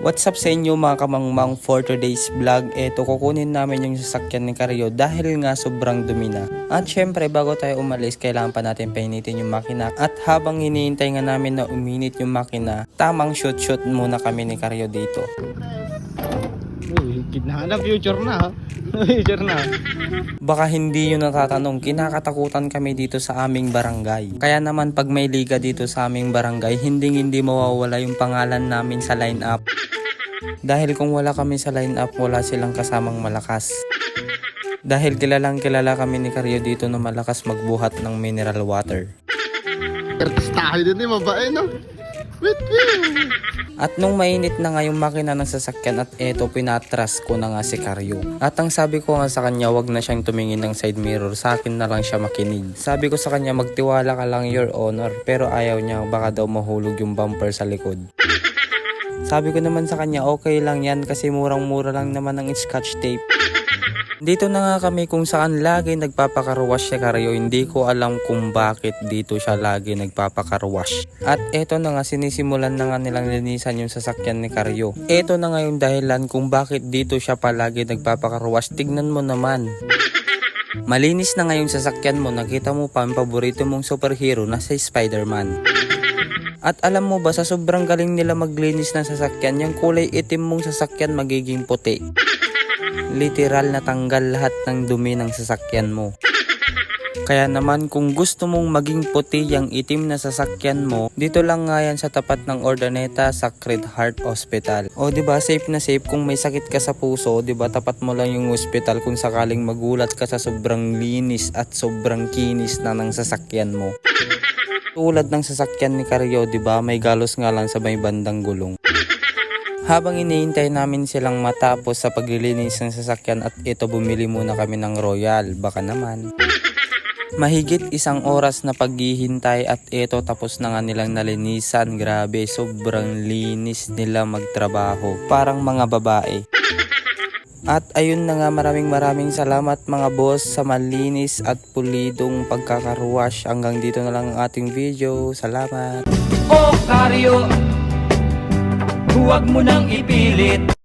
What's up sa inyo mga kamangmang, for today's vlog, eto kukunin namin yung sasakyan ni Karyo dahil nga sobrang dumi na. At syempre bago tayo umalis, kailangan pa natin painitin yung makina. At habang hinihintay nga namin na uminit yung makina, tamang shoot muna kami ni Karyo dito. Uy, na future na. Future na. Baka hindi yun natatanong, kinakatakutan kami dito sa aming barangay. Kaya naman pag may liga dito sa aming barangay, hindi mawawala yung pangalan namin sa line-up. Dahil kung wala kami sa line-up, wala silang kasamang malakas. Dahil kilalang kilala kami ni Karyo dito na malakas magbuhat ng mineral water. Artistahe din eh, mabait no? At nung mainit na nga yung makina ng sasakyan at eto pinatras ko na nga si Karyo. At ang sabi ko nga sa kanya, wag na siyang tumingin ng side mirror, sa akin na lang siya makinig. Sabi ko sa kanya, magtiwala ka lang your honor, pero ayaw niya, baka daw mahulog yung bumper sa likod. Sabi ko naman sa kanya, okay lang yan kasi murang-mura lang naman ang scotch tape. Dito na nga kami kung saan lagi nagpapakarwash si Karyo. Hindi ko alam kung bakit dito siya lagi nagpapakarwash. At eto na nga, sinisimulan na nga nilang linisan yung sasakyan ni Karyo. Eto na nga yung dahilan kung bakit dito siya palagi nagpapakarwash. Tignan mo naman. Malinis na nga yung sasakyan mo. Nakita mo pa ang paborito mong superhero na si Spider-Man. At alam mo ba, sa sobrang galing nila maglinis ng sasakyan, yung kulay itim mong sasakyan magiging puti. Literal na tanggal lahat ng dumi ng sasakyan mo. Kaya naman kung gusto mong maging puti yung itim na sasakyan mo, dito lang nga yan sa tapat ng Urdaneta Sacred Heart Hospital. O diba, safe na safe kung may sakit ka sa puso, diba, tapat mo lang yung hospital kung sakaling magulat ka sa sobrang linis at sobrang kinis na ng sasakyan mo. Tulad ng sasakyan ni Karyo, diba, may galos nga lang sa may bandang gulong. Habang iniintay namin silang matapos sa paglilinis ng sasakyan at ito, bumili muna kami ng Royal, baka naman. Mahigit 1 oras na paghihintay at ito, tapos na nga nilang nalinisan. Grabe, sobrang linis nila magtrabaho, parang mga babae. At ayun na nga, maraming salamat mga boss sa malinis at pulidong pagkakaruwash. Hanggang dito na lang ang ating video. Salamat. Oh Karyo, huwag mo nang ipilit.